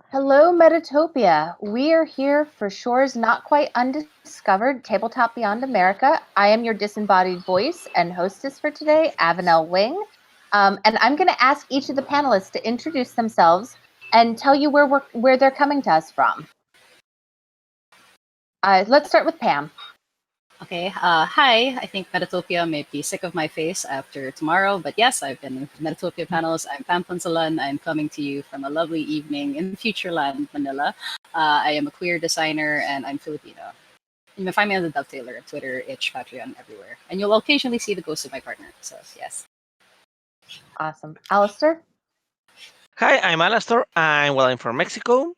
Hello, METATOPIA. We are here for Shore's Not Quite Undiscovered Tabletop Beyond America. I am your disembodied voice and hostess for today, Avanel Wing. And I'm going to ask each of the panelists to introduce themselves and tell you where they're coming to us from. Let's start with Pam. Okay, hi. I think Metatopia may be sick of my face after tomorrow, but yes, I've been in Metatopia panels. I'm Pam Punzalan. I'm coming to you from a lovely evening in Futureland, Manila. I am a queer designer and I'm Filipino. You can find me on the Dovetailer, Twitter, Itch, Patreon, everywhere. And you'll occasionally see the ghost of my partner, so yes. Awesome. Alastor? Hi, I'm Alastor. I'm from Mexico.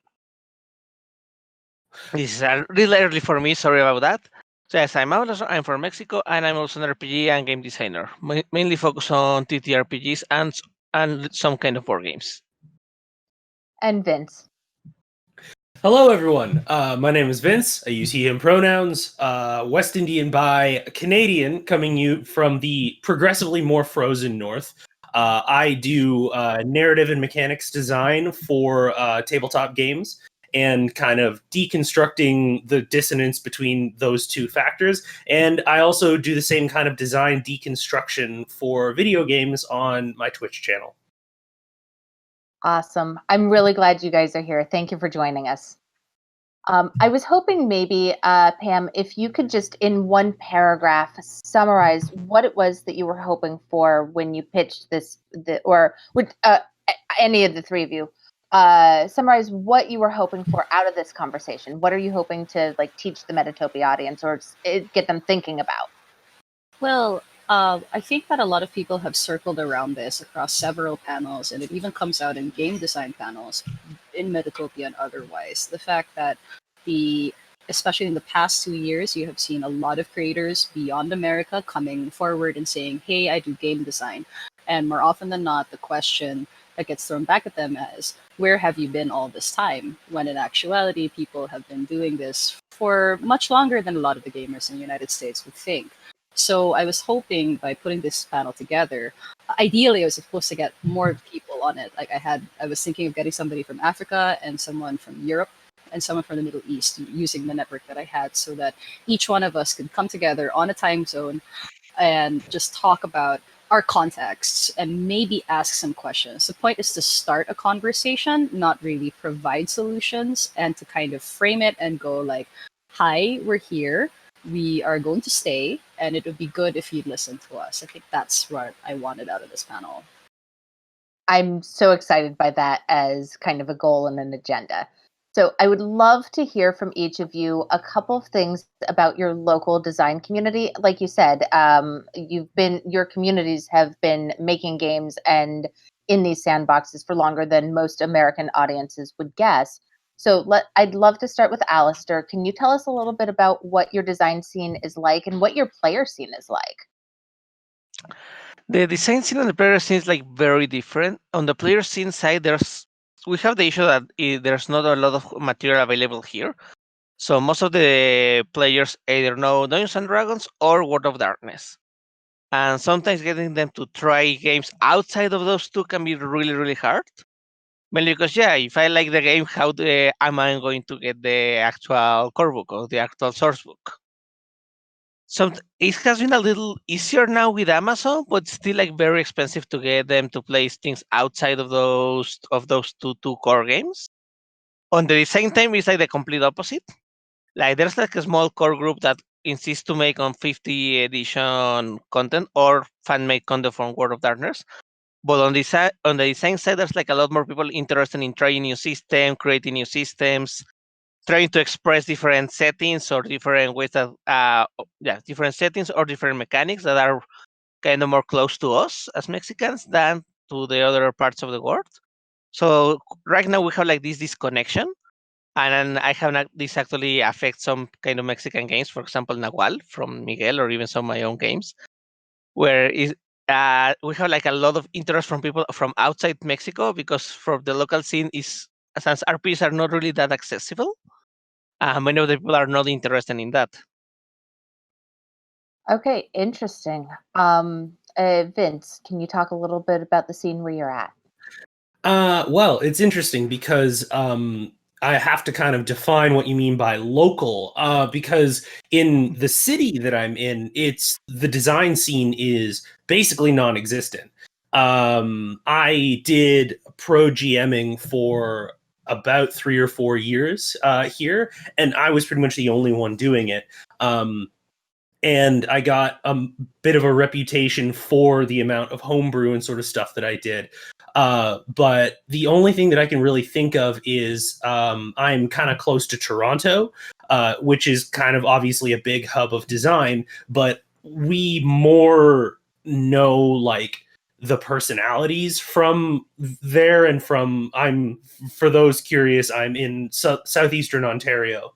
This is really early for me. Sorry about that. So yes, I'm Alastor. I'm from Mexico, and I'm also an RPG and game designer. Mainly focus on TTRPGs and some kind of board games. And Vince. Hello, everyone. My name is Vince. I use he/him pronouns. West Indian by Canadian, coming from the progressively more frozen north. I do narrative and mechanics design for tabletop games and kind of deconstructing the dissonance between those two factors. And I also do the same kind of design deconstruction for video games on my Twitch channel. Awesome. I'm really glad you guys are here. Thank you for joining us. I was hoping maybe, Pam, if you could just in one paragraph summarize what it was that you were hoping for when you pitched this, or with any of the three of you, summarize what you were hoping for out of this conversation. What are you hoping to teach the Metatopia audience or get them thinking about? Well, I think that a lot of people have circled around this across several panels, and it even comes out in game design panels in Metatopia and otherwise. The fact that especially in the past 2 years, you have seen a lot of creators beyond America coming forward and saying, hey, I do game design. And more often than not, the question that gets thrown back at them is, where have you been all this time? When in actuality, people have been doing this for much longer than a lot of the gamers in the United States would think. So I was hoping by putting this panel together, ideally I was supposed to get more people on it. I was thinking of getting somebody from Africa and someone from Europe and someone from the Middle East using the network that I had so that each one of us could come together on a time zone and just talk about our contexts and maybe ask some questions. The point is to start a conversation, not really provide solutions, and to kind of frame it and go like, hi, we're here. We are going to stay, and it would be good if you'd listen to us. I think that's what I wanted out of this panel. I'm so excited by that as kind of a goal and an agenda. So I would love to hear from each of you a couple of things about your local design community. Like you said, your communities have been making games and in these sandboxes for longer than most American audiences would guess. So I'd love to start with Alastor. Can you tell us a little bit about what your design scene is like and what your player scene is like? The design scene and the player scene is very different. On the player scene side, we have the issue that there's not a lot of material available here. So most of the players either know Dungeons and Dragons or World of Darkness. And sometimes getting them to try games outside of those two can be really, really hard. Mainly because, if I like the game, how am I going to get the actual core book or the actual source book? So it has been a little easier now with Amazon, but still very expensive to get them to place things outside of those two core games. On the same time, it's the complete opposite. There's a small core group that insists to make on 50 edition content or fan made content from World of Darkness. But on the design side, there's a lot more people interested in trying new systems, creating new systems, trying to express different settings or different ways that, different settings or different mechanics that are kind of more close to us as Mexicans than to the other parts of the world. So right now we have this disconnection. And I have this actually affect some kind of Mexican games, for example, Nahual from Miguel, or even some of my own games, where we have a lot of interest from people from outside Mexico because for the local scene since RPs are not really that accessible, many of the people are not interested in that. Okay, interesting. Vince, can you talk a little bit about the scene where you're at? Well, it's interesting because I have to kind of define what you mean by local, because in the city that I'm in, the design scene is basically non-existent. I did pro GMing for about 3 or 4 years here, and I was pretty much the only one doing it. And I got a bit of a reputation for the amount of homebrew and sort of stuff that I did. But the only thing that I can really think of is I'm kind of close to Toronto, which is kind of obviously a big hub of design, but we more know like the personalities from there. And for those curious, I'm in southeastern Ontario.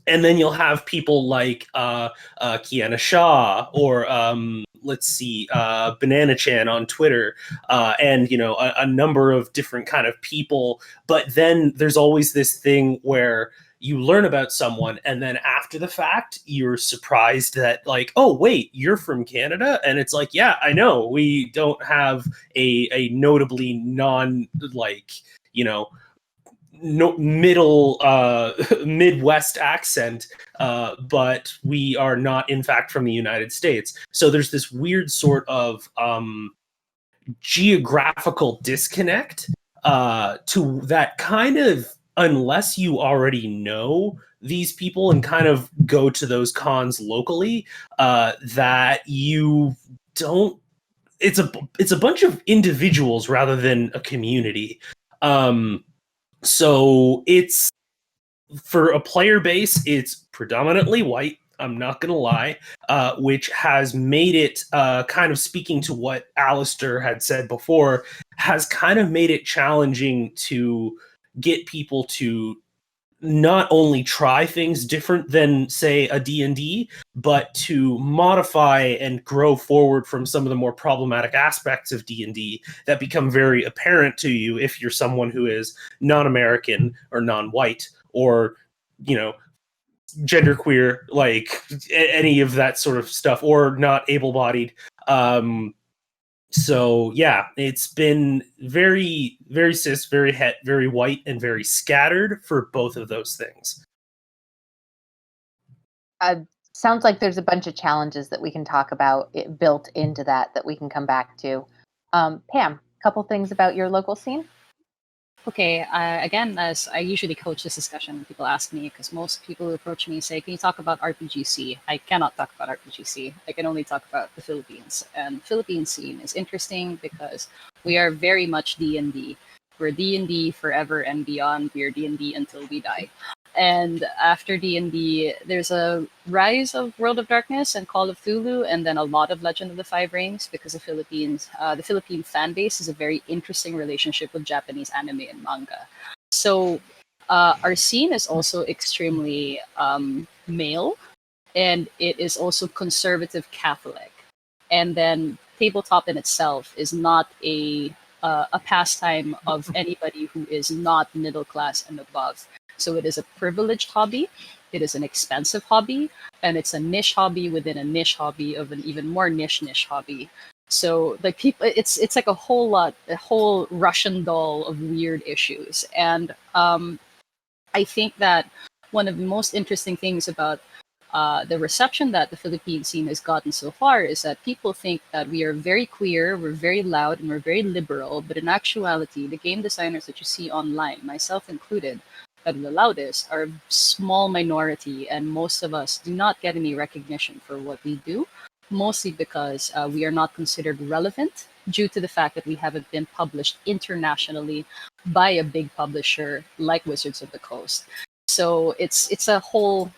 And then you'll have people like Kiana Shaw or let's see, Banana Chan on Twitter, and a number of different kind of people. But then there's always this thing where you learn about someone, and then after the fact, you're surprised that like, oh wait, you're from Canada, and it's like, yeah, I know we don't have a notably non like no middle Midwest accent, but we are not in fact from the United States. So there's this weird sort of geographical disconnect to that kind of, unless you already know these people and kind of go to those cons locally, that you don't. It's a bunch of individuals rather than a community. So it's, for a player base, it's predominantly white. I'm not going to lie, which has made it, kind of speaking to what Alastor had said before, has kind of made it challenging to get people to not only try things different than, say, a D&D, but to modify and grow forward from some of the more problematic aspects of D&D that become very apparent to you if you're someone who is non-American or non-white or, genderqueer, like any of that sort of stuff, or not able-bodied. So yeah, it's been very, very cis, very very white, and very scattered for both of those things. Sounds like there's a bunch of challenges that we can talk about built into that we can come back to. Pam, a couple things about your local scene? Okay, again, as I usually coach this discussion, people ask me, because most people who approach me say, can you talk about RPGC? I cannot talk about RPGC. I can only talk about the Philippines. And the Philippine scene is interesting because we are very much D&D. We're D&D forever and beyond. We're D&D until we die. And after D&D, there's a rise of World of Darkness and Call of Cthulhu, and then a lot of Legend of the Five Rings, because the Philippine fan base is a very interesting relationship with Japanese anime and manga. So our scene is also extremely male, and it is also conservative Catholic. And then tabletop in itself is not a pastime of anybody who is not middle class and above. So it is a privileged hobby, it is an expensive hobby, and it's a niche hobby within a niche hobby of an even more niche hobby. So like people, it's like a whole Russian doll of weird issues. And I think that one of the most interesting things about the reception that the Philippine scene has gotten so far is that people think that we are very queer, we're very loud, and we're very liberal. But in actuality, the game designers that you see online, myself included, that are the loudest, are a small minority, and most of us do not get any recognition for what we do, mostly because we are not considered relevant due to the fact that we haven't been published internationally by a big publisher like Wizards of the Coast. So it's a whole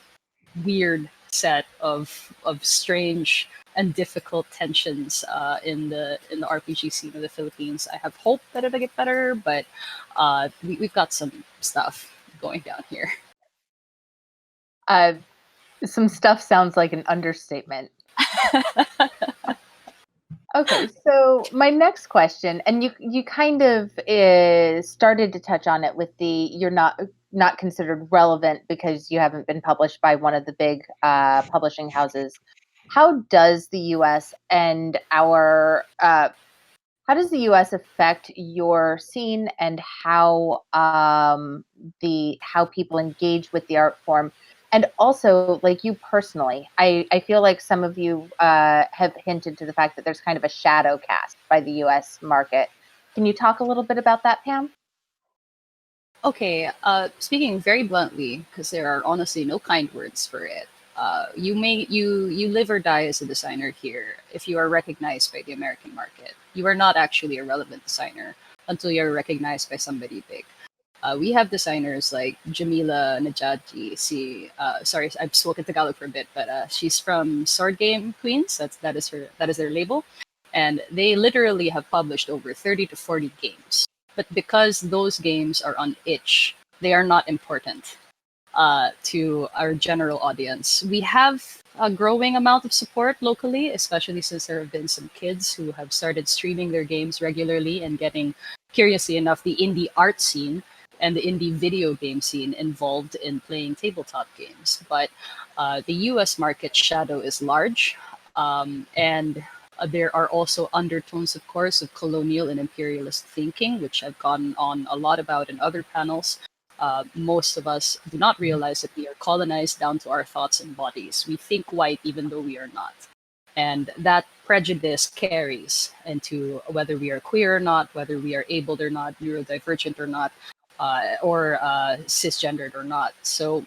weird set of strange and difficult tensions in the RPG scene of the Philippines. I have hope that it'll get better, but we've got some stuff going down here. Some stuff sounds like an understatement. Okay, so my next question, and you kind of started to touch on it with the you're not considered relevant because you haven't been published by one of the big publishing houses. How does the U.S. and our How does the U.S. affect your scene and how how people engage with the art form? And also, like you personally, I feel like some of you have hinted to the fact that there's kind of a shadow cast by the U.S. market. Can you talk a little bit about that, Pam? Okay, speaking very bluntly, because there are honestly no kind words for it. You live or die as a designer here if you are recognized by the American market. You are not actually a relevant designer until you're recognized by somebody big. We have designers like Jamila Najaji. Sorry, I've spoken Tagalog for a bit, but she's from Sword Game Queens. That is their label, and they literally have published over 30 to 40 games. But because those games are on itch, they are not important to our general audience. We have a growing amount of support locally, especially since there have been some kids who have started streaming their games regularly and getting, curiously enough, the indie art scene and the indie video game scene involved in playing tabletop games. But the US market shadow is large, and there are also undertones, of course, of colonial and imperialist thinking, which I've gone on a lot about in other panels. Most of us do not realize that we are colonized down to our thoughts and bodies. We think white even though we are not. And that prejudice carries into whether we are queer or not, whether we are abled or not, neurodivergent or not, or cisgendered or not. So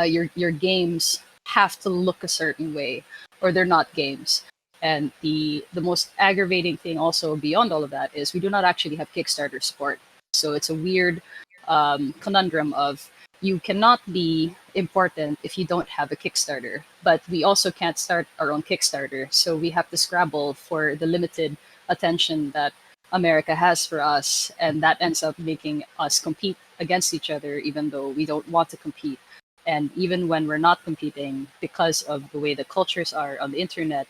your games have to look a certain way, or they're not games. And the most aggravating thing, also beyond all of that, is we do not actually have Kickstarter support. So it's a weird conundrum of you cannot be important if you don't have a Kickstarter, but we also can't start our own Kickstarter. So we have to scrabble for the limited attention that America has for us, and that ends up making us compete against each other, even though we don't want to compete. And even when we're not competing, because of the way the cultures are on the internet,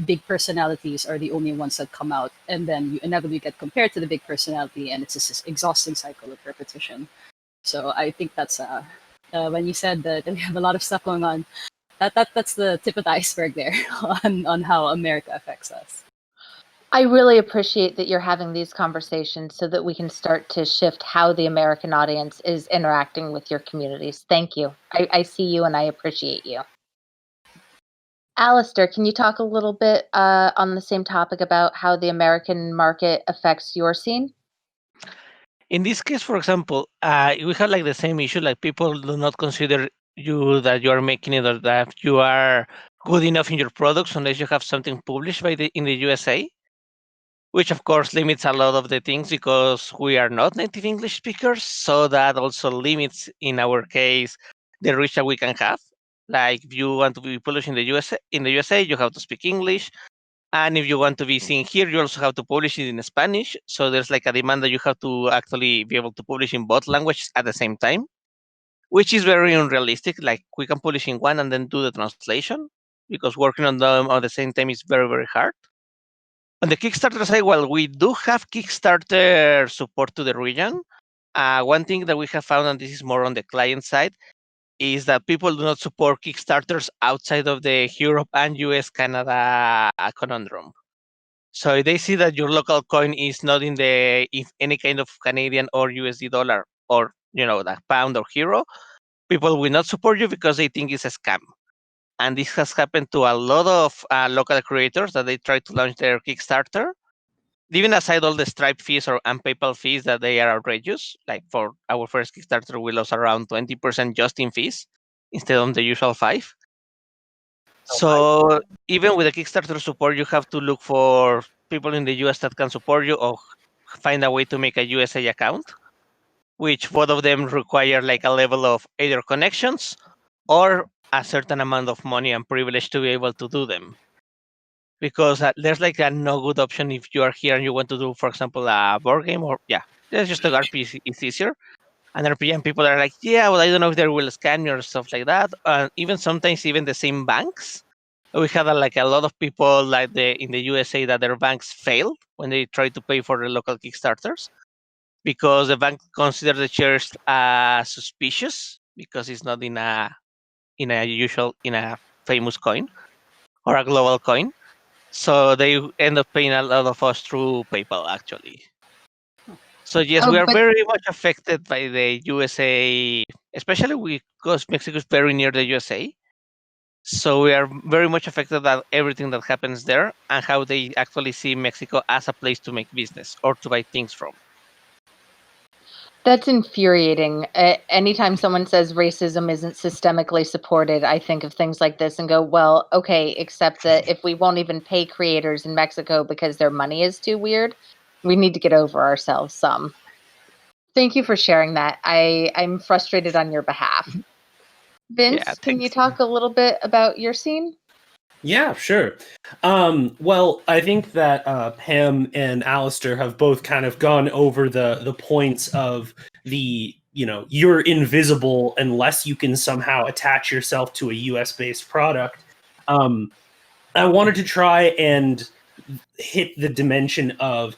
big personalities are the only ones that come out, and then you inevitably get compared to the big personality, and it's this exhausting cycle of repetition. So I think that's when you said that we have a lot of stuff going on, that's the tip of the iceberg there on how America affects us. I really appreciate that you're having these conversations so that we can start to shift how the American audience is interacting with your communities. Thank you. I see you and I appreciate you. Alastor, can you talk a little bit on the same topic about how the American market affects your scene? In this case, for example, we have like the same issue. Like people do not consider you that you are making it or that you are good enough in your products unless you have something published by in the USA, which of course limits a lot of the things because we are not native English speakers. So that also limits, in our case, the reach that we can have. Like if you want to be published in the USA, you have to speak English. And if you want to be seen here, you also have to publish it in Spanish. So there's like a demand that you have to actually be able to publish in both languages at the same time, which is very unrealistic. Like we can publish in one and then do the translation because working on them at the same time is very, very hard. On the Kickstarter side, well, we do have Kickstarter support to the region. One thing that we have found, and this is more on the client side, is that people do not support Kickstarters outside of the Europe and US Canada conundrum. So if they see that your local coin is not in any kind of Canadian or USD dollar or the pound or euro, people will not support you because they think it's a scam. And this has happened to a lot of local creators that they try to launch their Kickstarter. Even aside all the Stripe fees and PayPal fees that they are outrageous, like for our first Kickstarter, we lost around 20% just in fees instead of the usual 5. So even with the Kickstarter support, you have to look for people in the US that can support you or find a way to make a USA account, which both of them require like a level of either connections or a certain amount of money and privilege to be able to do them. Because there's like a no good option if you are here and you want to do, for example, a board game or there's just a RPG. It's easier. And RPG and people are like, yeah, well, I don't know if they will scan me or stuff like that. Even sometimes even the same banks. We had like a lot of people like in the USA that their banks failed when they tried to pay for the local Kickstarters because the bank considered the shares suspicious because it's not in a famous coin or a global coin. So they end up paying a lot of us through PayPal, actually. So yes, we Oh, are but very much affected by the USA, especially because Mexico is very near the USA. So we are very much affected by everything that happens there and how they actually see Mexico as a place to make business or to buy things from. that's infuriating. Anytime someone says racism isn't systemically supported, I think of things like this and go, well, okay, except that if we won't even pay creators in Mexico because their money is too weird, we need to get over ourselves some. Thank you for sharing that. I'm frustrated on your behalf. Yeah, Vince, can you thanks. talk a little bit about your scene? Yeah, sure. Well, I think that Pam and Alistair have both kind of gone over the points of the, you're invisible unless you can somehow attach yourself to a US based product. I wanted to try and hit the dimension of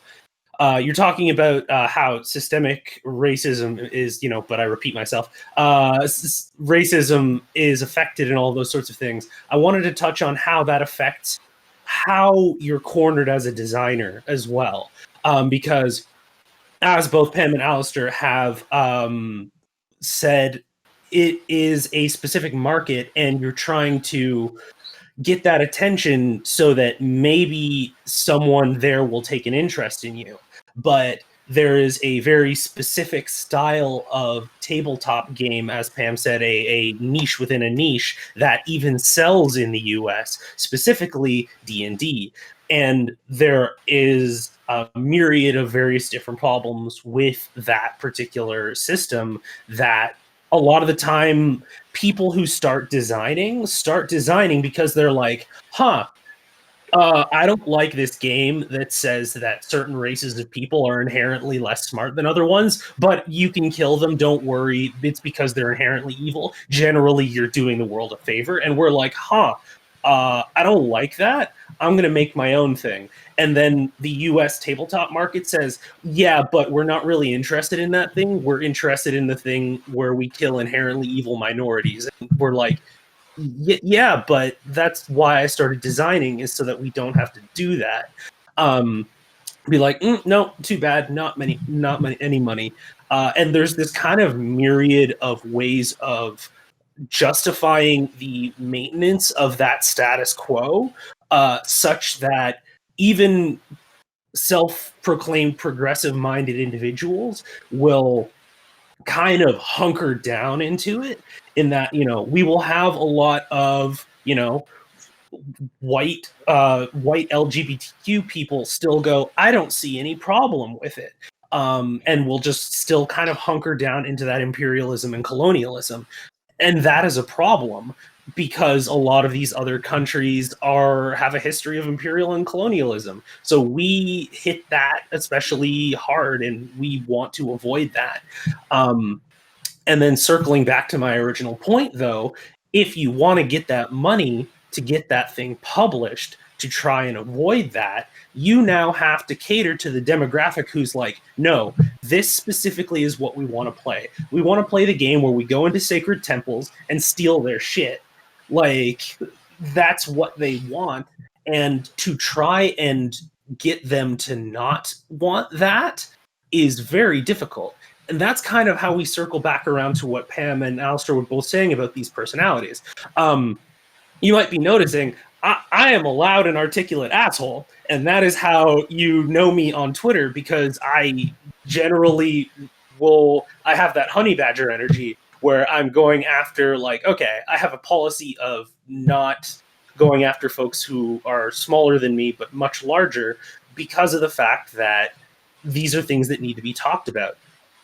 you're talking about how systemic racism is, but I repeat myself, racism is affected and all those sorts of things. I wanted to touch on how that affects how you're cornered as a designer as well. Because as both Pam and Alistair have said, it is a specific market and you're trying to get that attention so that maybe someone there will take an interest in you. But there is a very specific style of tabletop game, as Pam said, a niche within a niche that even sells in the US, specifically D&D. And there is a myriad of various different problems with that particular system that a lot of the time people who start designing because they're like, I don't like this game that says that certain races of people are inherently less smart than other ones, but you can kill them. Don't worry. It's because they're inherently evil. Generally, you're doing the world a favor. And we're like, I don't like that. I'm going to make my own thing. And then the US tabletop market says, yeah, but we're not really interested in that thing. We're interested in the thing where we kill inherently evil minorities. And we're like, yeah, but that's why I started designing, is so that we don't have to do that. Be like, no, too bad, not any money. And there's this kind of myriad of ways of justifying the maintenance of that status quo, such that even self-proclaimed progressive-minded individuals will kind of hunker down into it, in that, we will have a lot of, white LGBTQ people still go, I don't see any problem with it. And we'll just still kind of hunker down into that imperialism and colonialism. And that is a problem, because a lot of these other countries have a history of imperial and colonialism. So we hit that especially hard, and we want to avoid that. And then circling back to my original point, though, if you want to get that money to get that thing published, to try and avoid that, you now have to cater to the demographic who's like, no, this specifically is what we want to play. We want to play the game where we go into sacred temples and steal their shit. Like, that's what they want. And to try and get them to not want that is very difficult. And that's kind of how we circle back around to what Pam and Alistair were both saying about these personalities. You might be noticing I am a loud and articulate asshole, and that is how you know me on Twitter, because I generally I have that honey badger energy where I'm going after, like, okay, I have a policy of not going after folks who are smaller than me but much larger, because of the fact that these are things that need to be talked about.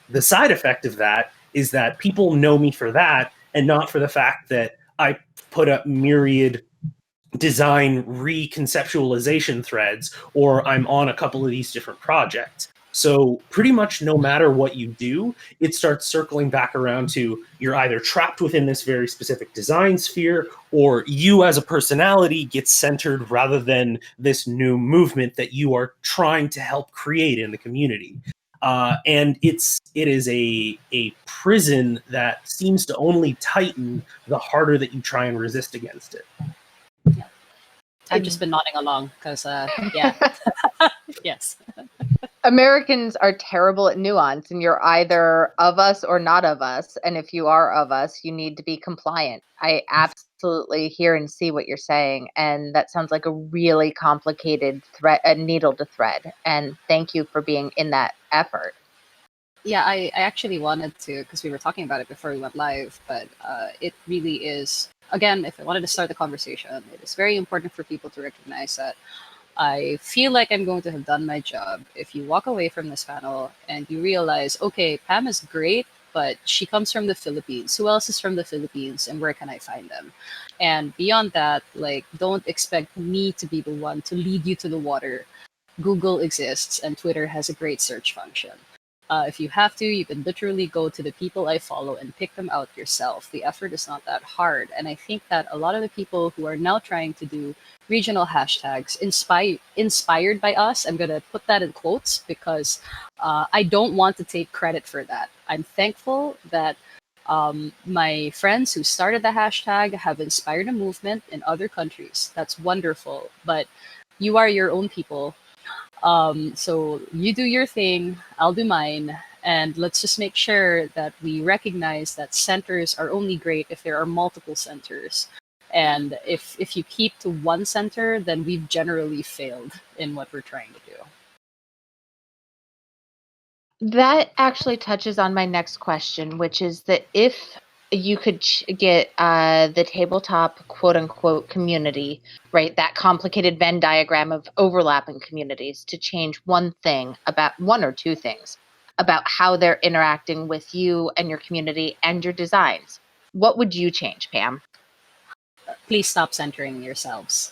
The side effect of that is that people know me for that, and not for the fact that I put up myriad design reconceptualization threads, or I'm on a couple of these different projects. So pretty much no matter what you do, it starts circling back around to, you're either trapped within this very specific design sphere, or you as a personality gets centered rather than this new movement that you are trying to help create in the community. And it is a prison that seems to only tighten the harder that you try and resist against it. I've just been nodding along because, yeah. Yes. Americans are terrible at nuance, and you're either of us or not of us. And if you are of us, you need to be compliant. I absolutely hear and see what you're saying. And that sounds like a really complicated a needle to thread. And thank you for being in that effort. Yeah, I actually wanted to, because we were talking about it before we went live, but it really is, again, if I wanted to start the conversation, it is very important for people to recognize that I feel like I'm going to have done my job if you walk away from this panel and you realize, okay, Pam is great, but she comes from the Philippines. Who else is from the Philippines, and where can I find them? And beyond that, like, don't expect me to be the one to lead you to the water. Google exists, and Twitter has a great search function. If you have to, you can literally go to the people I follow and pick them out yourself. The effort is not that hard. And I think that a lot of the people who are now trying to do regional hashtags inspired by us, I'm going to put that in quotes because I don't want to take credit for that. I'm thankful that my friends who started the hashtag have inspired a movement in other countries. That's wonderful. But you are your own people. So you do your thing, I'll do mine, and let's just make sure that we recognize that centers are only great if there are multiple centers. And if you keep to one center, then we've generally failed in what we're trying to do. That actually touches on my next question, which is that if you could get the tabletop quote unquote community, right, that complicated Venn diagram of overlapping communities, to change one thing about one or two things about how they're interacting with you and your community and your designs, what would you change, Pam? Please stop centering yourselves.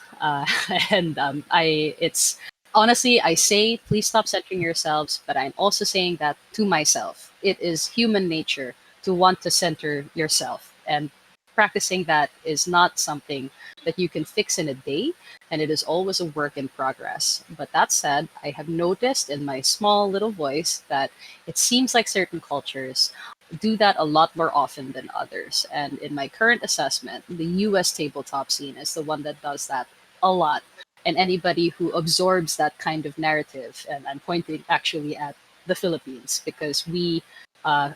And it's honestly, I say please stop centering yourselves, but I'm also saying that to myself. It is human nature to want to center yourself, and practicing that is not something that you can fix in a day, and it is always a work in progress. But that said, I have noticed in my small little voice that it seems like certain cultures do that a lot more often than others. And in my current assessment, the US tabletop scene is the one that does that a lot. And anybody who absorbs that kind of narrative, and I'm pointing actually at the Philippines, because we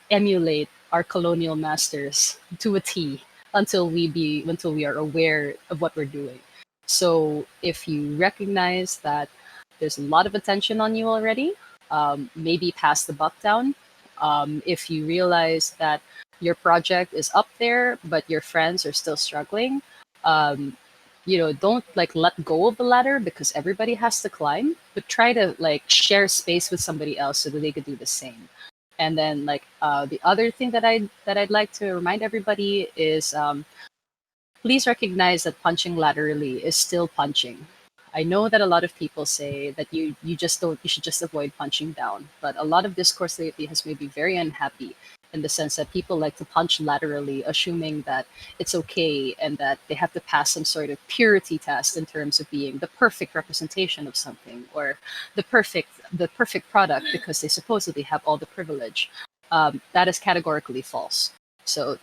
emulate our colonial masters to a T until we are aware of what we're doing. So if you recognize that there's a lot of attention on you already, maybe pass the buck down. If you realize that your project is up there, but your friends are still struggling, don't like let go of the ladder, because everybody has to climb, but try to like share space with somebody else so that they could do the same. And then the other thing that I'd like to remind everybody is please recognize that punching laterally is still punching. I know that a lot of people say that you should just avoid punching down, but a lot of discourse lately has made me very unhappy in the sense that people like to punch laterally, assuming that it's okay and that they have to pass some sort of purity test in terms of being the perfect representation of something, or the perfect product because they supposedly have all the privilege. That is categorically false. So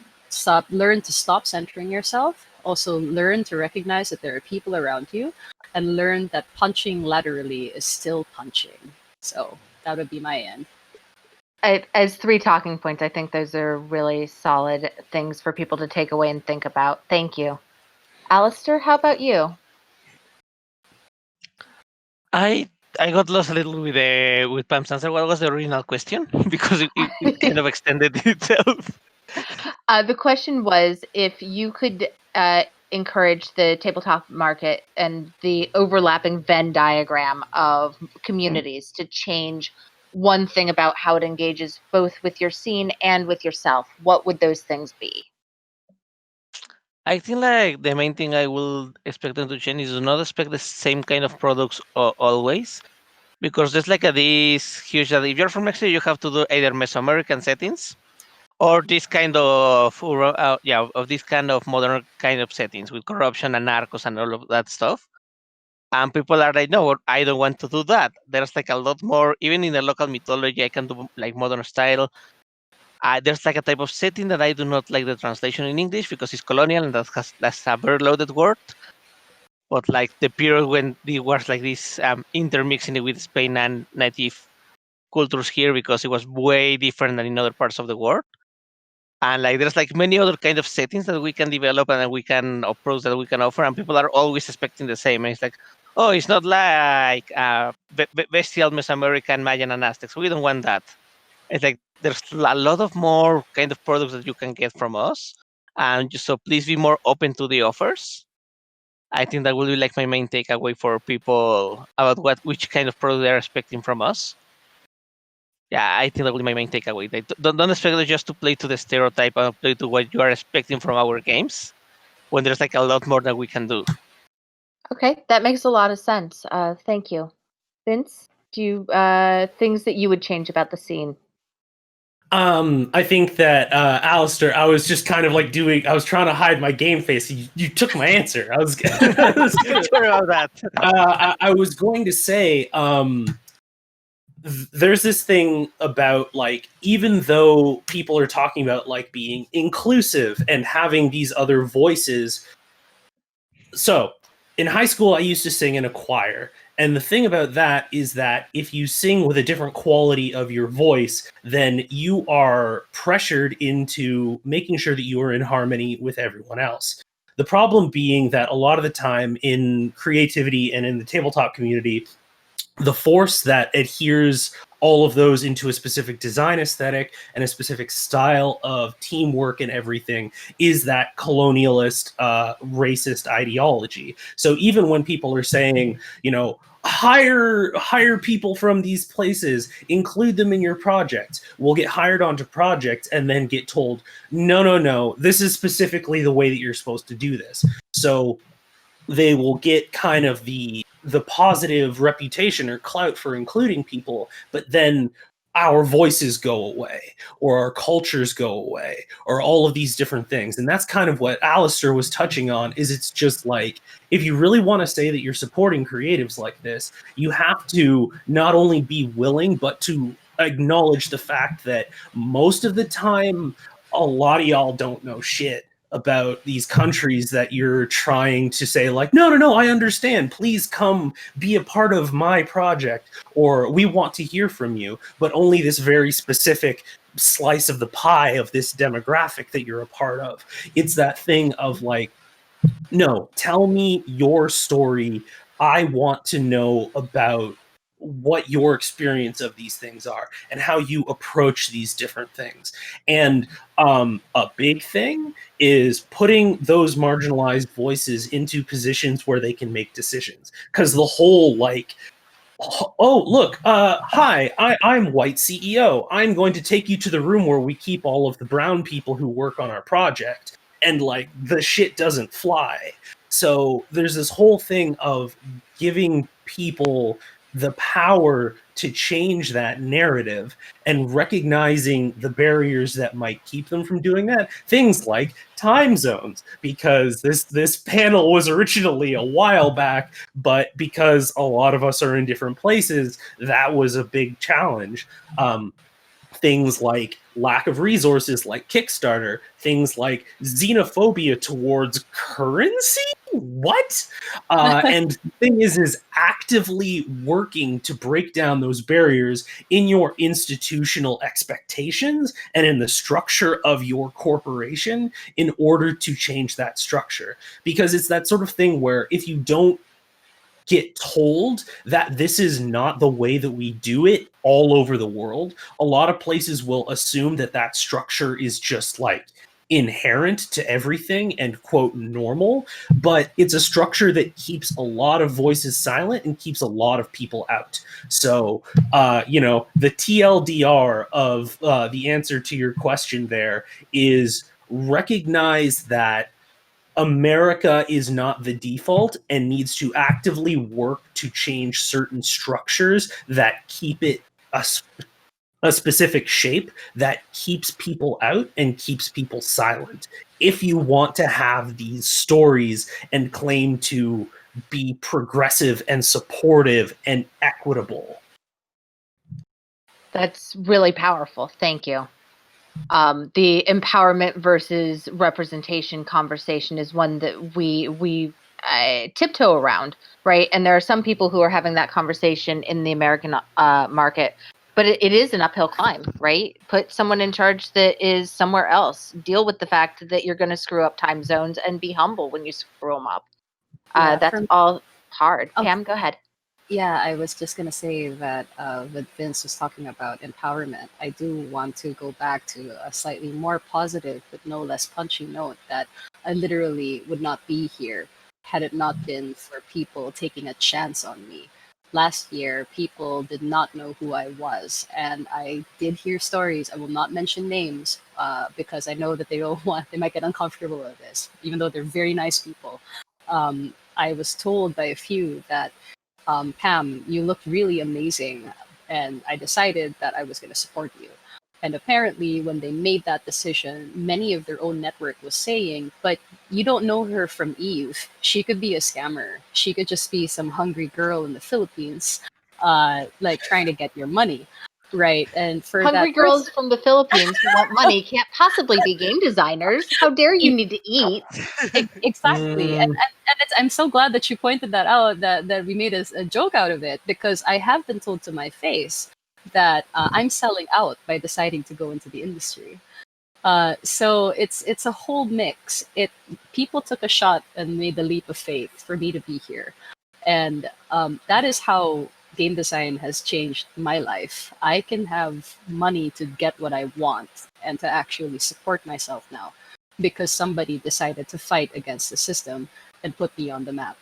learn to stop centering yourself. Also learn to recognize that there are people around you, and learn that punching laterally is still punching. So that would be my end. As 3 talking points, I think those are really solid things for people to take away and think about. Thank you. Alastor, how about you? I got lost a little with Pam's answer. What was the original question? Because it kind of extended itself. The question was if you could encourage the tabletop market and the overlapping Venn diagram of communities to change one thing about how it engages both with your scene and with yourself, what would those things be? I think like the main thing I will expect them to change is to not expect the same kind of products always, because there's like this huge that if you're from Mexico, you have to do either Mesoamerican settings or this kind of of this kind of modern kind of settings with corruption and narcos and all of that stuff. And people are like, no, I don't want to do that. There's like a lot more, even in the local mythology, I can do like modern style. There's like a type of setting that I do not like the translation in English because it's colonial and that's a very loaded word. but like the period when there was like this intermixing with Spain and native cultures here, because it was way different than in other parts of the world. And like there's like many other kind of settings that we can develop and that we can approach, that we can offer, and people are always expecting the same. And it's like, oh, it's not like bestial Mesoamerican Mayan and Aztecs. We don't want that. It's like there's a lot of more kind of products that you can get from us, and just, so please be more open to the offers. I think that will be like my main takeaway for people about which kind of product they're expecting from us. Yeah, I think that will be my main takeaway. Like, don't expect us just to play to the stereotype and play to what you are expecting from our games, when there's like a lot more that we can do. Okay, that makes a lot of sense. Thank you. Vince, do you things that you would change about the scene? I think that Alastor, I was just kind of like I was trying to hide my game face. You took my answer. I was Sorry about that. I was going to say, there's this thing about like, even though people are talking about like being inclusive and having these other voices. So in high school, I used to sing in a choir. And the thing about that is that if you sing with a different quality of your voice, then you are pressured into making sure that you are in harmony with everyone else. The problem being that a lot of the time in creativity and in the tabletop community, the force that adheres all of those into a specific design aesthetic and a specific style of teamwork and everything is that colonialist, racist ideology. So even when people are saying, hire people from these places, include them in your project, we'll get hired onto projects and then get told, no, this is specifically the way that you're supposed to do this. So they will get kind of the positive reputation or clout for including people, but then our voices go away, or our cultures go away, or all of these different things. And that's kind of what Alastor was touching on, is it's just like, if you really want to say that you're supporting creatives like this, you have to not only be willing, but to acknowledge the fact that most of the time, a lot of y'all don't know shit about these countries that you're trying to say like, no, I understand. Please come be a part of my project, or we want to hear from you, but only this very specific slice of the pie of this demographic that you're a part of. It's that thing of like, no, tell me your story. I want to know about what your experience of these things are and how you approach these different things. And a big thing is putting those marginalized voices into positions where they can make decisions. Because the whole like, oh, look, hi, I'm white CEO. I'm going to take you to the room where we keep all of the brown people who work on our project. And like, the shit doesn't fly. So there's this whole thing of giving people the power to change that narrative and recognizing the barriers that might keep them from doing that. Things like time zones, because this panel was originally a while back, but because a lot of us are in different places, that was a big challenge. Things like lack of resources like Kickstarter, things like xenophobia towards currency. What? And the thing is actively working to break down those barriers in your institutional expectations and in the structure of your corporation in order to change that structure. Because it's that sort of thing where if you don't get told that this is not the way that we do it all over the world, a lot of places will assume that that structure is just like inherent to everything and quote normal, but it's a structure that keeps a lot of voices silent and keeps a lot of people out. So the TLDR of the answer to your question there is recognize that America is not the default and needs to actively work to change certain structures that keep it a specific shape that keeps people out and keeps people silent. If you want to have these stories and claim to be progressive and supportive and equitable. That's really powerful. Thank you. The empowerment versus representation conversation is one that we tiptoe around, right? And there are some people who are having that conversation in the American market, but it is an uphill climb, right? Put someone in charge that is somewhere else. Deal with the fact that you're going to screw up time zones and be humble when you screw them up. That's all hard. Pam, go ahead. Yeah, I was just going to say that what Vince was talking about empowerment, I do want to go back to a slightly more positive but no less punchy note that I literally would not be here had it not been for people taking a chance on me. Last year, people did not know who I was, and I did hear stories. I will not mention names because I know that they might get uncomfortable with this, even though they're very nice people. I was told by a few that Pam, you looked really amazing. And I decided that I was going to support you. And apparently, when they made that decision, many of their own network was saying, but you don't know her from Eve. She could be a scammer. She could just be some hungry girl in the Philippines, like trying to get your money. Right. And for hungry girls from the Philippines who want money can't possibly be game designers. How dare you need to eat? Exactly. And I'm so glad that you pointed that out, that we made a joke out of it, because I have been told to my face that I'm selling out by deciding to go into the industry. So it's a whole mix. People took a shot and made the leap of faith for me to be here. And that is how game design has changed my life. I can have money to get what I want and to actually support myself now because somebody decided to fight against the system and put me on the map.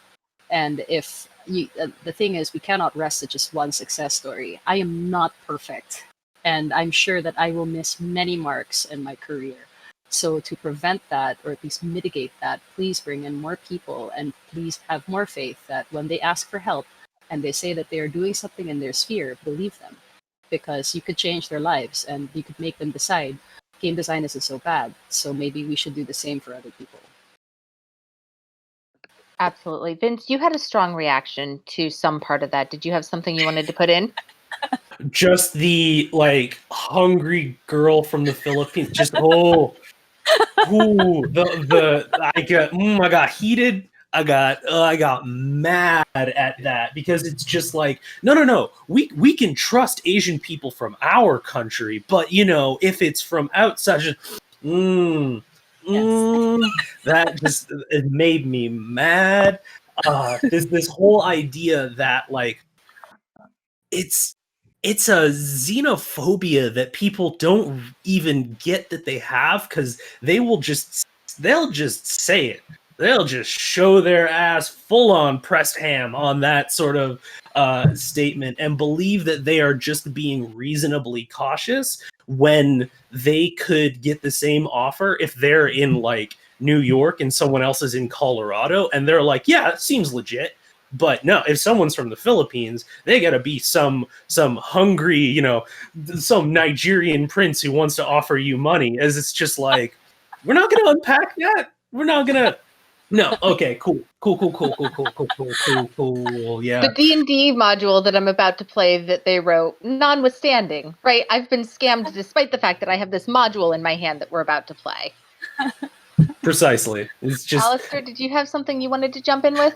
And if the thing is, we cannot rest at just one success story. I am not perfect, and I'm sure that I will miss many marks in my career. So to prevent that, or at least mitigate that, please bring in more people and please have more faith that when they ask for help and they say that they are doing something in their sphere, believe them, because you could change their lives and you could make them decide game design isn't so bad. So maybe we should do the same for other people. Absolutely. Vince, you had a strong reaction to some part of that. Did you have something you wanted to put in? Just the hungry girl from the Philippines. Just I got heated. I got mad at that because it's just like no. We can trust Asian people from our country, but if it's from outside, that just it made me mad. This whole idea that it's a xenophobia that people don't even get that they have because they'll just say it. They'll just show their ass full on pressed ham on that sort of statement and believe that they are just being reasonably cautious when they could get the same offer if they're in New York and someone else is in Colorado and they're like, yeah, it seems legit. But no, if someone's from the Philippines, they gotta be some hungry, some Nigerian prince who wants to offer you money. As it's just like, we're not gonna unpack that. We're not gonna. No. Okay. Cool. Yeah. The D&D module that I'm about to play that they wrote, notwithstanding, right? I've been scammed despite the fact that I have this module in my hand that we're about to play. Precisely. It's just. Alastor, did you have something you wanted to jump in with?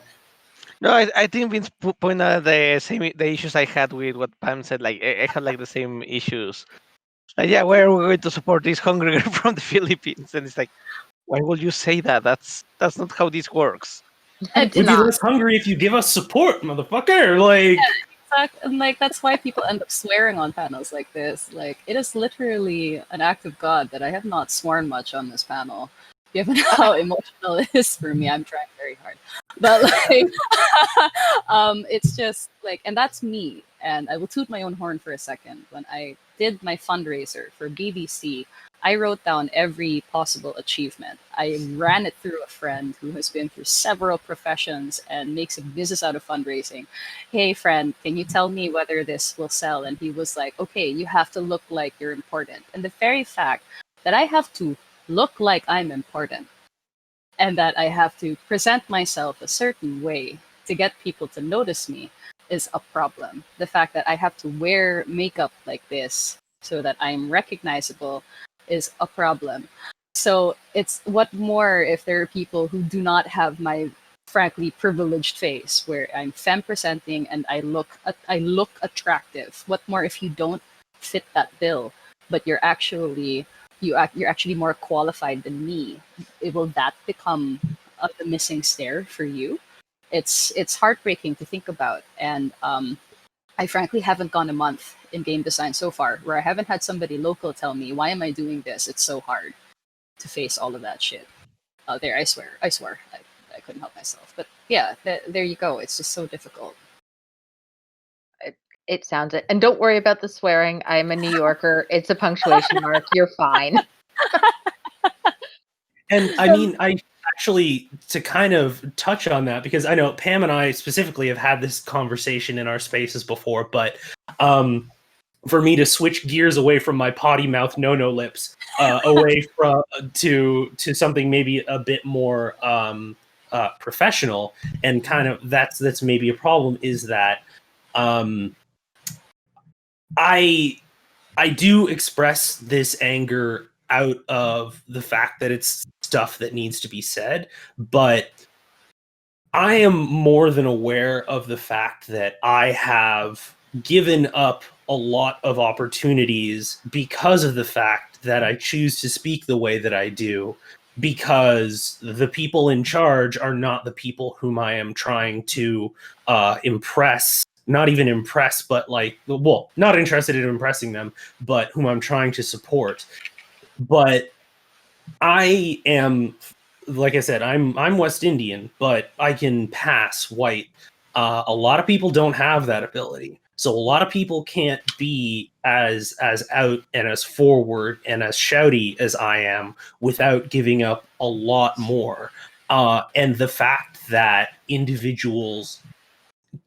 No, I think Vince pointed out the issues I had with what Pam said. Like I had the same issues. Yeah, where are we going to support this hungry girl from the Philippines? And it's like, why would you say that? That's not how this works. We'd be less hungry if you give us support, motherfucker. Yeah, exactly. And that's why people end up swearing on panels like this. It is literally an act of God that I have not sworn much on this panel. Given how emotional it is for me, I'm trying very hard. But it's just and that's me. And I will toot my own horn for a second. When I did my fundraiser for BBC, I wrote down every possible achievement. I ran it through a friend who has been through several professions and makes a business out of fundraising. Hey, friend, can you tell me whether this will sell? And he was like, okay, you have to look like you're important. And the very fact that I have to look like I'm important and that I have to present myself a certain way to get people to notice me is a problem. The fact that I have to wear makeup like this so that I'm recognizable is a problem. So it's what more if there are people who do not have my frankly privileged face where I'm femme presenting and I look attractive. What more if you don't fit that bill, but you're actually you're actually more qualified than me? Will that become the missing stair for you? It's heartbreaking to think about, and I frankly haven't gone a month in game design so far where I haven't had somebody local tell me, why am I doing this? It's so hard to face all of that shit. There, I swear. I couldn't help myself. But yeah, there you go. It's just so difficult. It sounds it. And don't worry about the swearing. I'm a New Yorker. It's a punctuation mark. You're fine. And I mean, I actually, to kind of touch on that, because I know Pam and I specifically have had this conversation in our spaces before, but for me to switch gears away from my potty mouth no lips, away from to something maybe a bit more professional, and kind of that's maybe a problem, is that I do express this anger out of the fact that it's stuff that needs to be said, but I am more than aware of the fact that I have given up a lot of opportunities because of the fact that I choose to speak the way that I do, because the people in charge are not the people whom I am trying to impress. Not even impress, but not interested in impressing them, but whom I'm trying to support. But I am, like I said, I'm West Indian, but I can pass white. A lot of people don't have that ability. So a lot of people can't be as out and as forward and as shouty as I am without giving up a lot more. And the fact that individuals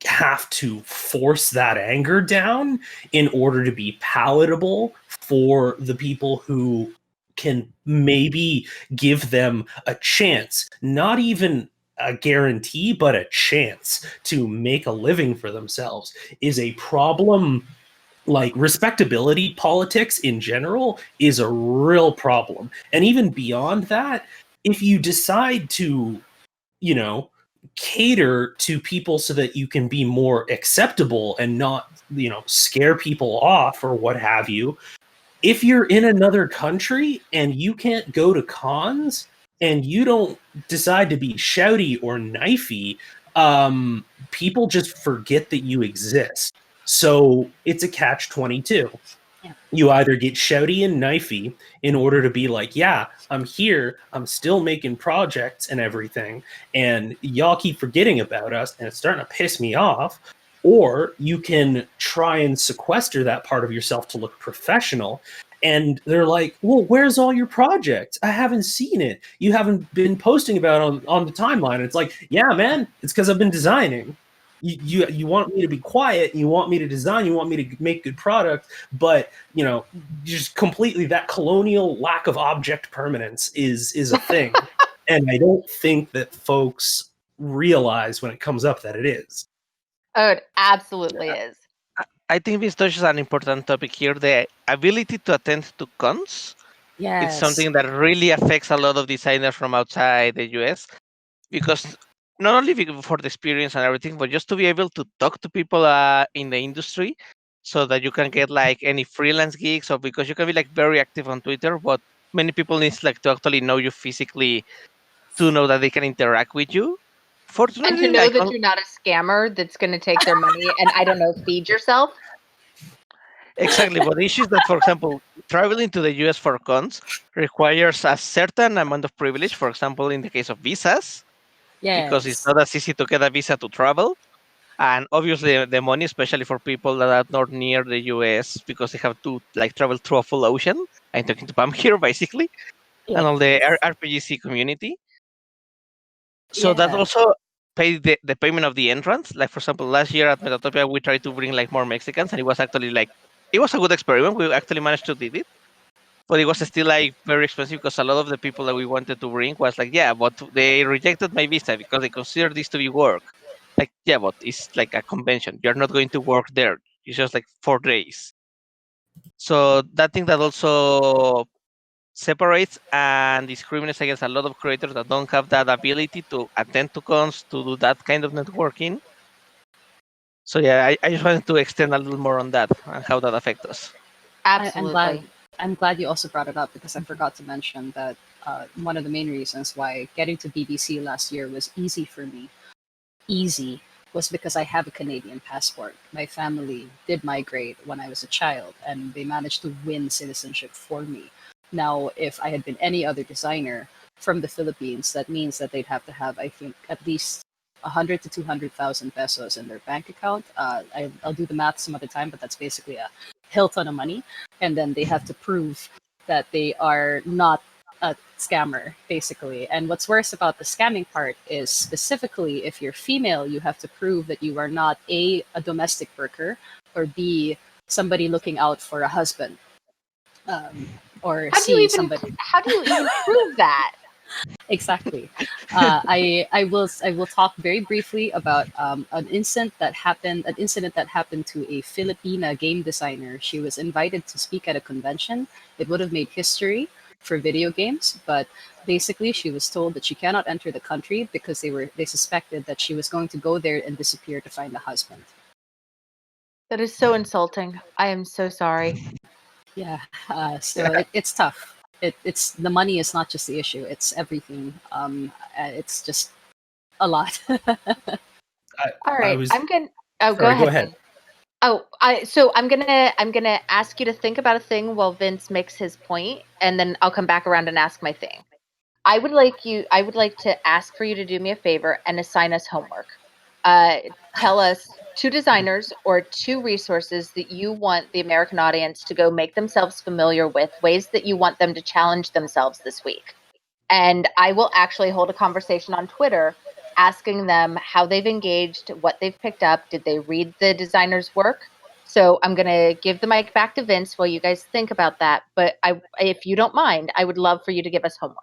have to force that anger down in order to be palatable for the people who can maybe give them a chance, not even a guarantee, but a chance to make a living for themselves, is a problem. Like, respectability politics in general is a real problem. And even beyond that, if you decide to, cater to people so that you can be more acceptable and not, scare people off or what have you, if you're in another country and you can't go to cons and you don't decide to be shouty or knifey, people just forget that you exist. So it's a catch-22. Yeah. You either get shouty and knifey in order to be like, yeah, I'm here, I'm still making projects and everything, and y'all keep forgetting about us, and it's starting to piss me off. Or you can try and sequester that part of yourself to look professional. And they're like, well, where's all your projects? I haven't seen it. You haven't been posting about it on the timeline. It's like, yeah, man, it's because I've been designing. You want me to be quiet, you want me to design, you want me to make good product, but just completely, that colonial lack of object permanence is a thing. And I don't think that folks realize when it comes up that it is. Oh, it absolutely is. I think this touches an important topic here: the ability to attend to cons. Yes. It's something that really affects a lot of designers from outside the US, because not only for the experience and everything, but just to be able to talk to people in the industry, so that you can get like any freelance gigs, or because you can be like very active on Twitter, but many people need like to actually know you physically to know that they can interact with you. And Fortunately, to know like that you're not a scammer that's going to take their money and, I don't know, feed yourself. exactly, but the issue is that, for example, traveling to the US for cons requires a certain amount of privilege. For example, in the case of visas, because it's Yes. not as easy to get a visa to travel. And obviously the money, especially for people that are not near the US, because they have to like travel through a full ocean. I'm talking to Pam here, basically, and all the RPGC community. So that Yeah. also pay the payment of the entrance. Like, for example, last year at Metatopia, we tried to bring like more Mexicans, and it was actually like, it was a good experiment. We actually managed to do it, but it was still like very expensive, because a lot of the people that we wanted to bring was like, yeah, but they rejected my visa because they consider this to be work. Like, yeah, but it's like a convention. You're not going to work there. It's just like 4 days. So that thing that also separates and discriminates against a lot of creators that don't have that ability to attend to cons, to do that kind of networking. So yeah, I just wanted to extend a little more on that and how that affects us. Absolutely. I'm glad you also brought it up because I forgot to mention that one of the main reasons why getting to BBC last year was easy for me, was because I have a Canadian passport. My family did migrate when I was a child, and they managed to win citizenship for me. Now, if I had been any other designer from the Philippines, that means that they'd have to have, I think, at least 100 to 200,000 pesos in their bank account. I'll do the math some other time, but that's basically a hill ton of money. And then they have to prove that they are not a scammer, basically. And what's worse about the scamming part is, specifically if you're female, you have to prove that you are not a domestic worker, or B, somebody looking out for a husband, or How do you C, even somebody. how do you even prove that? Exactly. I will talk very briefly about an incident that happened to a Filipina game designer. She was invited to speak at a convention. It would have made history for video games, but basically she was told that she cannot enter the country because they suspected that she was going to go there and disappear to find a husband. That is so insulting. I am so sorry. Yeah, so it's tough. It's the money is not just the issue; it's everything. It's just a lot. All right, I'm gonna. Oh, Sorry, go go ahead. ahead. Vin. Oh, I'm gonna ask you to think about a thing while Vince makes his point, and then I'll come back around and ask my thing. I would like to ask for you to do me a favor and assign us homework. Tell us 2 designers or 2 resources that you want the American audience to go make themselves familiar with, ways that you want them to challenge themselves this week. And I will actually hold a conversation on Twitter asking them how they've engaged, what they've picked up, did they read the designer's work? So I'm going to give the mic back to Vince while you guys think about that. But if you don't mind, I would love for you to give us homework.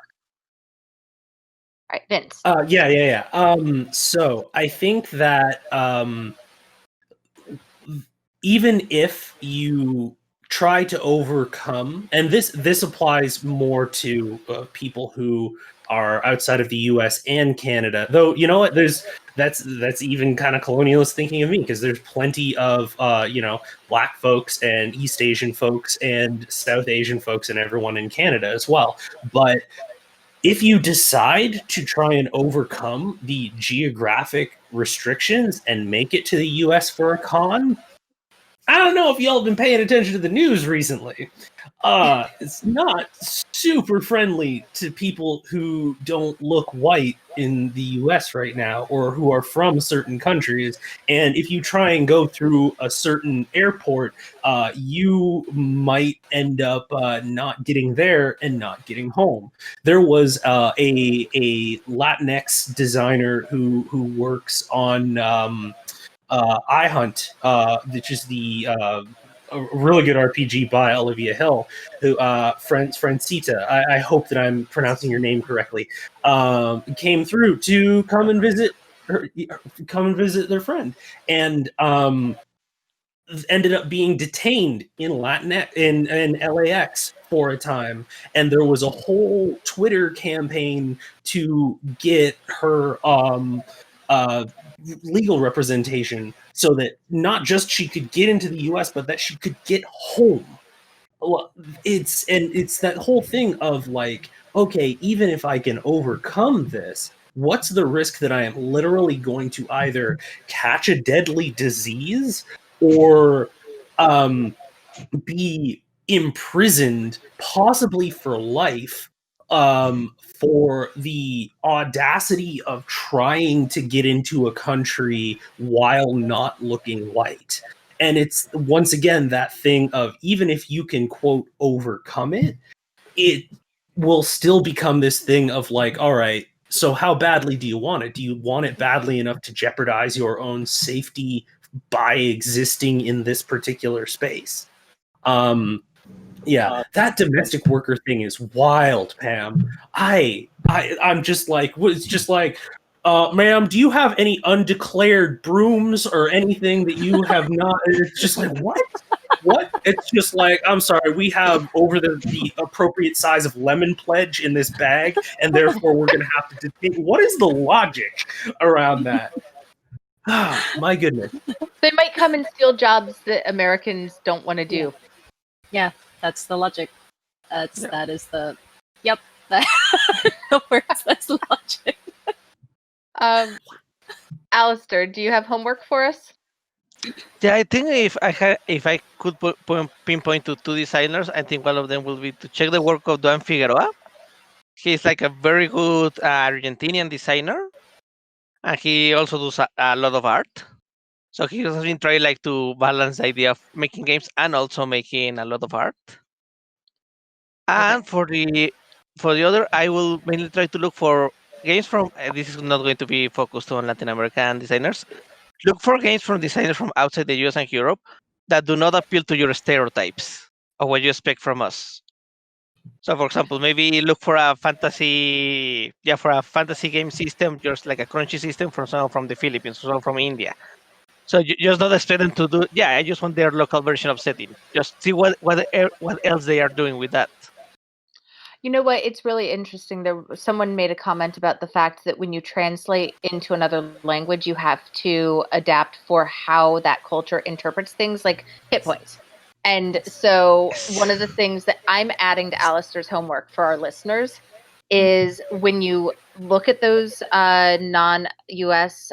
All right, Vince. Yeah. So I think that even if you try to overcome, and this applies more to people who are outside of the U.S. and Canada, though, you know what? That's even kind of colonialist thinking of me, because there's plenty of Black folks and East Asian folks and South Asian folks and everyone in Canada as well. But if you decide to try and overcome the geographic restrictions and make it to the US for a con, I don't know if y'all have been paying attention to the news recently. It's not super friendly to people who don't look white in the US right now, or who are from certain countries. And if you try and go through a certain airport, you might end up not getting there and not getting home. There was a Latinx designer who works on iHunt, which is the a really good RPG by Olivia Hill, who Francita, I hope that I'm pronouncing your name correctly, came through to come and visit their friend, and ended up being detained in in LAX for a time, and there was a whole Twitter campaign to get her legal representation, so that not just she could get into the US, but that she could get home. Well, it's that whole thing of like, okay, even if I can overcome this, what's the risk that I am literally going to either catch a deadly disease, or be imprisoned, possibly for life, for the audacity of trying to get into a country while not looking white. And it's once again that thing of, even if you can quote overcome it, it will still become this thing of like, all right, so how badly do you want it? Do you want it badly enough to jeopardize your own safety by existing in this particular space? Yeah, that domestic worker thing is wild, Pam. I'm just like, it's just like, ma'am, do you have any undeclared brooms or anything that you have not? It's just like, what? It's just like, I'm sorry, we have over the appropriate size of lemon pledge in this bag, and therefore we're going to have to take. What is the logic around that? Ah, my goodness. They might come and steal jobs that Americans don't want to do. Yeah, that's the logic. That is the yep. That works. That's the logic. Alastor, do you have homework for us? Yeah, I think if I could pinpoint to two designers, I think one of them will be to check the work of Duan Figueroa. He's like a very good Argentinian designer, and he also does a lot of art. So he has been trying like to balance the idea of making games and also making a lot of art. And for the other, I will mainly try to look for games from. This is not going to be focused on Latin American designers. Look for games from designers from outside the US and Europe that do not appeal to your stereotypes of what you expect from us. So, for example, maybe look for a fantasy game system, just like a crunchy system from someone from the Philippines, someone from India. So you just not expect them to do. Yeah, I just want their local version of setting. Just see what else they are doing with that. You know what? It's really interesting. Someone made a comment about the fact that when you translate into another language, you have to adapt for how that culture interprets things, like hit points. And so one of the things that I'm adding to Alastor's homework for our listeners is when you look at those non-US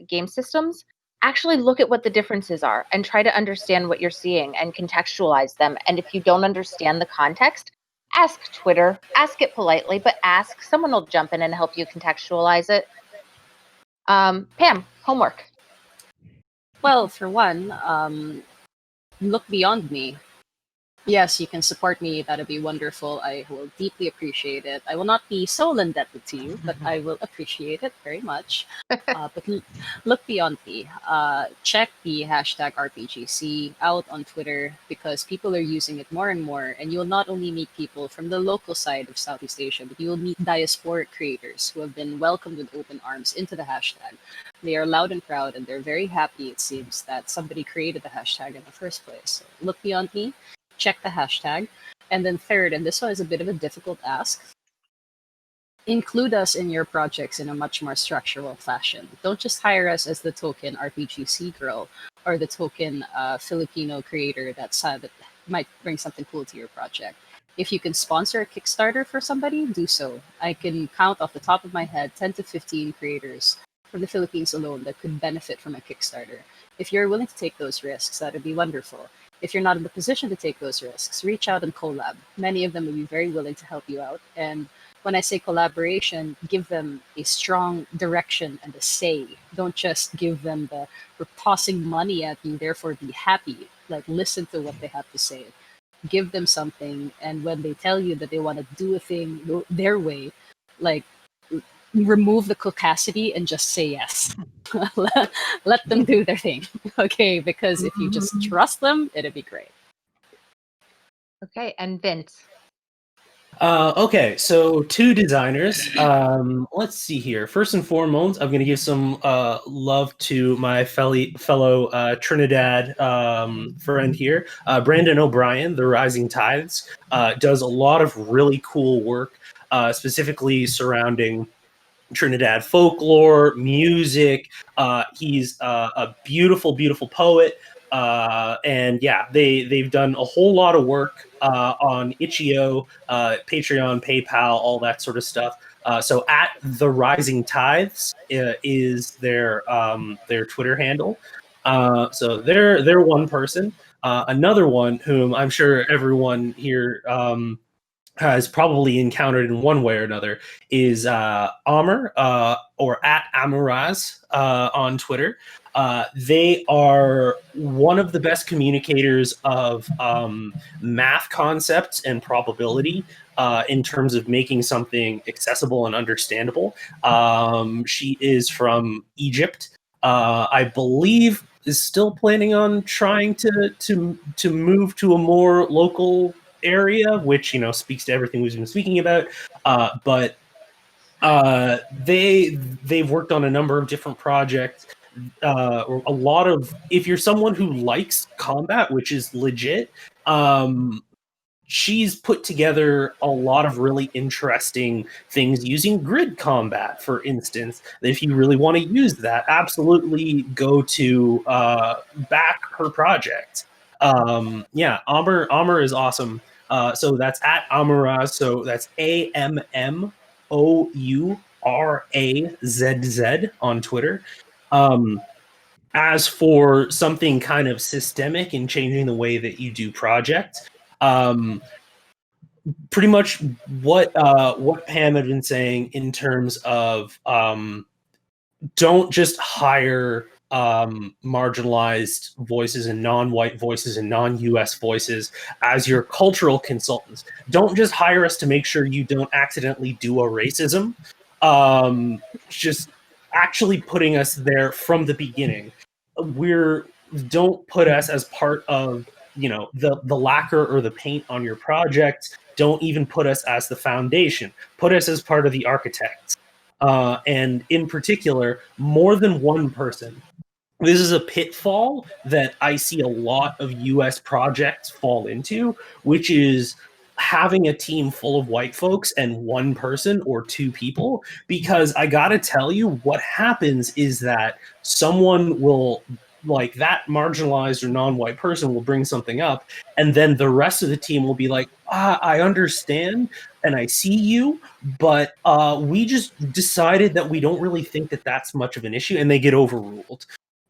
game systems, actually look at what the differences are and try to understand what you're seeing and contextualize them. And if you don't understand the context, ask Twitter, ask it politely, but ask. Someone will jump in and help you contextualize it. Pam, homework. Well, for one, look beyond me. Yes, you can support me. That'd be wonderful. I will deeply appreciate it. I will not be so indebted to you, but I will appreciate it very much. But look beyond me. Check the hashtag RPGC out on Twitter because people are using it more and more. And you'll not only meet people from the local side of Southeast Asia, but you will meet diasporic creators who have been welcomed with open arms into the hashtag. They are loud and proud, and they're very happy, it seems, that somebody created the hashtag in the first place. So look beyond me. Check the hashtag. And then third, and this one is a bit of a difficult ask, include us in your projects in a much more structural fashion. Don't just hire us as the token RPGC girl or the token Filipino creator that might bring something cool to your project. If you can sponsor a Kickstarter for somebody, do so. I can count off the top of my head 10 to 15 creators from the Philippines alone that could benefit from a Kickstarter. If you're willing to take those risks, that would be wonderful. If you're not in the position to take those risks, reach out and collab. Many of them will be very willing to help you out. And when I say collaboration, give them a strong direction and a say. Don't just give them we're tossing money at you, therefore be happy. Like, listen to what they have to say. Give them something. And when they tell you that they want to do a thing their way, like, remove the caucasity and just say yes. Let them do their thing, okay? Because if you just trust them, it'd be great. Okay, and Vince. Okay, so two designers. Let's see here. First and foremost, I'm going to give some love to my fellow Trinidad friend here, Brandon O'Brien, The Rising Tides. Does a lot of really cool work, specifically surrounding Trinidad folklore, music. He's a beautiful, beautiful poet. And yeah, they've done a whole lot of work on Itch.io, Patreon, PayPal, all that sort of stuff. So at The Rising Tides is their Twitter handle. So they're one person. Another one whom I'm sure everyone here has probably encountered in one way or another is Amr, or at Amuraz on Twitter. They are one of the best communicators of math concepts and probability in terms of making something accessible and understandable. She is from Egypt. I believe is still planning on trying to move to a more local area, which speaks to everything we've been speaking about. But they've worked on a number of different projects. or a lot of, if you're someone who likes combat, which is legit, she's put together a lot of really interesting things using grid combat, for instance. If you really want to use that, absolutely go to back her project. Yeah, Amur is awesome. So that's at Amuraz. So that's AMMOURAZZ on Twitter. As for something kind of systemic in changing the way that you do projects, pretty much what Pam had been saying in terms of don't just hire marginalized voices and non-white voices and non-US voices as your cultural consultants. Don't just hire us to make sure you don't accidentally do a racism. Just actually putting us there from the beginning. Don't put us as part of, you know, the lacquer or the paint on your project. Don't even put us as the foundation. Put us as part of the architects. And in particular, more than one person. This is a pitfall that I see a lot of US projects fall into, which is having a team full of white folks and one person or two people. Because I gotta tell you, what happens is that someone will, like, that marginalized or non-white person will bring something up, and then the rest of the team will be like, I understand and I see you, but we just decided that we don't really think that that's much of an issue, and they get overruled.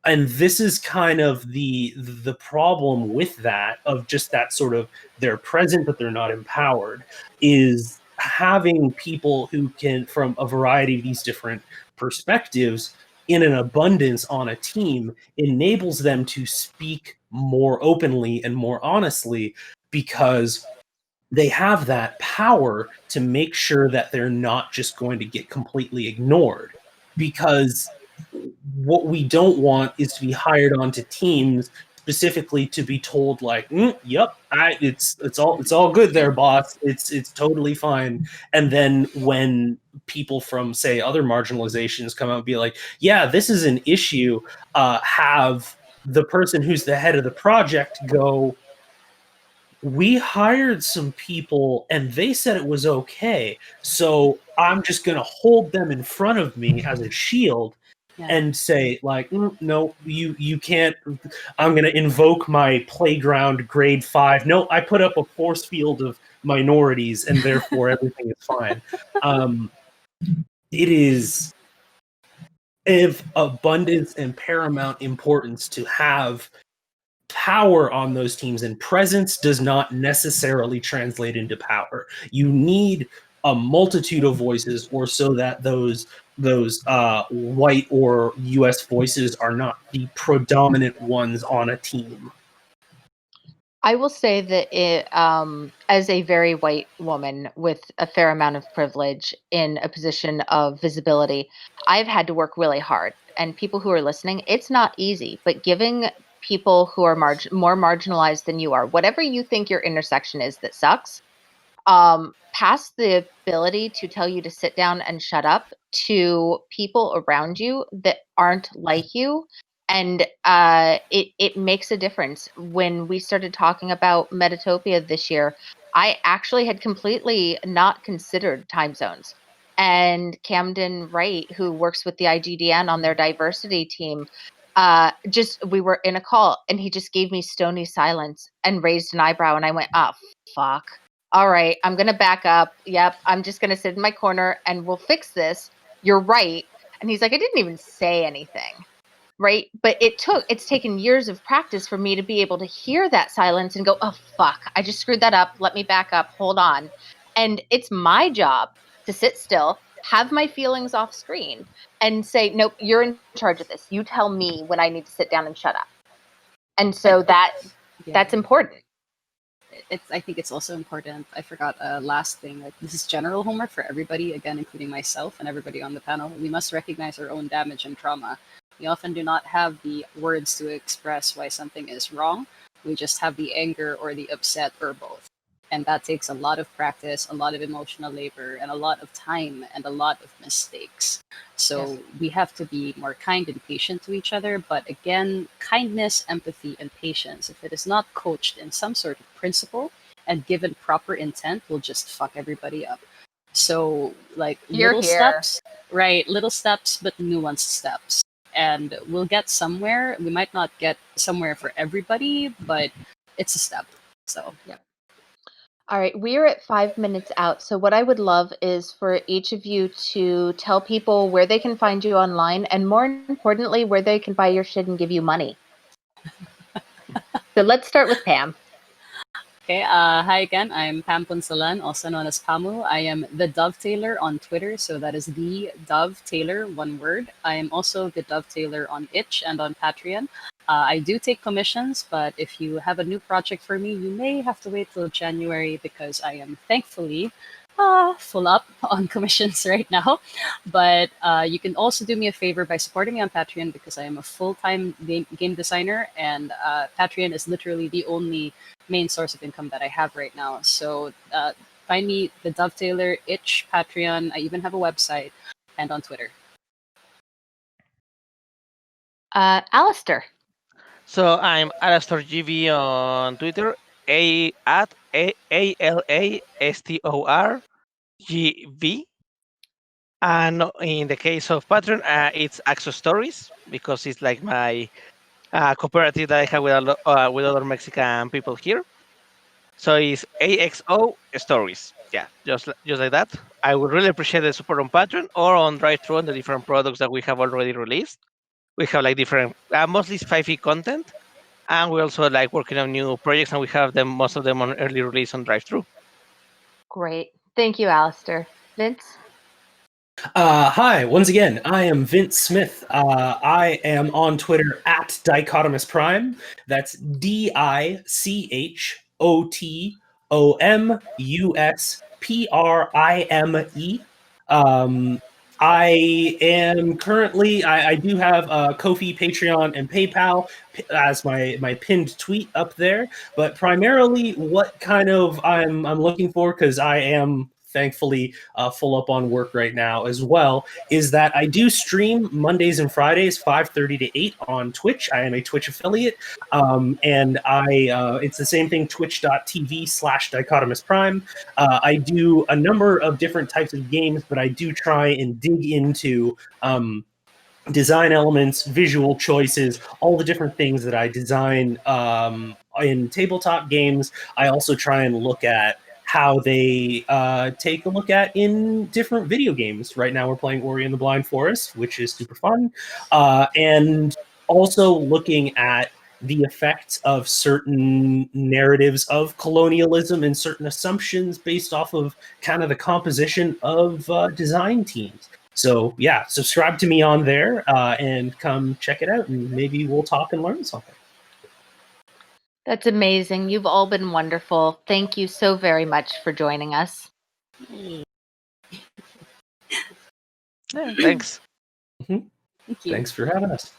And this is kind of the problem with that, of just that sort of, they're present but they're not empowered, is having people who can, from a variety of these different perspectives, in an abundance on a team, enables them to speak more openly and more honestly, because they have that power to make sure that they're not just going to get completely ignored. Because what we don't want is to be hired onto teams specifically to be told, like, yep, it's all good there, boss. It's totally fine. And then when people from, say, other marginalizations come out and be like, yeah, this is an issue, have the person who's the head of the project go, we hired some people and they said it was okay, so I'm just going to hold them in front of me as a shield and say, like, no, you can't. I'm going to invoke my playground grade 5. No, I put up a force field of minorities and therefore everything is fine. It is of abundance and paramount importance to have power on those teams, and presence does not necessarily translate into power. You need a multitude of voices, or so that those white or US voices are not the predominant ones on a team. I will say that as a very white woman with a fair amount of privilege in a position of visibility, I've had to work really hard. And people who are listening, it's not easy, but giving people who are more marginalized than you are, whatever you think your intersection is that sucks, past the ability to tell you to sit down and shut up to people around you that aren't like you. And it makes a difference. When we started talking about Metatopia this year, I actually had completely not considered time zones. And Camden Wright, who works with the IGDN on their diversity team, we were in a call and he just gave me stony silence and raised an eyebrow, and I went, oh, fuck. All right, I'm going to back up. Yep, I'm just going to sit in my corner and we'll fix this. You're right. And he's like, I didn't even say anything. Right. But it's taken years of practice for me to be able to hear that silence and go, oh, fuck, I just screwed that up. Let me back up. Hold on. And it's my job to sit still, have my feelings off screen, and say, nope, you're in charge of this. You tell me when I need to sit down and shut up. And so that's important. I think it's also important. I forgot a last thing. Like, this is general homework for everybody, again, including myself and everybody on the panel. We must recognize our own damage and trauma. We often do not have the words to express why something is wrong. We just have the anger or the upset or both. And that takes a lot of practice, a lot of emotional labor, and a lot of time and a lot of mistakes. So we have to be more kind and patient to each other. But again, kindness, empathy, and patience, if it is not coached in some sort of principle and given proper intent, will just fuck everybody up. So, like You're little here. steps, right? Little steps, but nuanced steps. And we'll get somewhere. We might not get somewhere for everybody, but it's a step. So, All right, we are at 5 minutes out. So, what I would love is for each of you to tell people where they can find you online, and more importantly, where they can buy your shit and give you money. So, let's start with Pam. okay, hi again. I'm Pam Punzalan, also known as Pamu. I am the Dovetailer on Twitter, so that is the Dovetailer, one word. I am also the Dovetailer on Itch and on Patreon. I do take commissions, but if you have a new project for me, you may have to wait till January because I am thankfully full up on commissions right now. But you can also do me a favor by supporting me on Patreon because I am a full-time game designer, and Patreon is literally the only main source of income that I have right now. So find me, the Dovetailer, Itch, Patreon. I even have a website, and on Twitter. Alastor. So I'm Alastor GV on Twitter, at ALASTOR GV. And in the case of Patreon, it's Axo Stories because it's like my cooperative that I have with other Mexican people here. So it's AXO Stories. Yeah, just like that. I would really appreciate the support on Patreon or on Drive-Thru on the different products that we have already released. We have like different, mostly 5e content, and we also like working on new projects, and we have them most of them on early release on Drive-Thru. Great. Thank you, Alastor. Vince? Hi, once again, I am Vince Smith. I am on Twitter at Dichotomous Prime. That's DICHOTOMUSPRIME. I am currently, I do have Ko-fi, Patreon, and PayPal as my pinned tweet up there. But primarily, what kind of I'm looking for, because I am thankfully full up on work right now as well, is that I do stream Mondays and Fridays 5:30 to 8 on Twitch. I am a Twitch affiliate, and it's the same thing, twitch.tv/dichotomous prime. I do a number of different types of games, but I do try and dig into design elements, visual choices, all the different things that I design in tabletop games. I also try and look at how they take a look at in different video games. Right now we're playing Ori and the Blind Forest, which is super fun. And also looking at the effects of certain narratives of colonialism and certain assumptions based off of kind of the composition of design teams. So yeah, subscribe to me on there and come check it out, and maybe we'll talk and learn something. That's amazing. You've all been wonderful. Thank you so very much for joining us. Yeah, thanks. Thank you. Thanks for having us.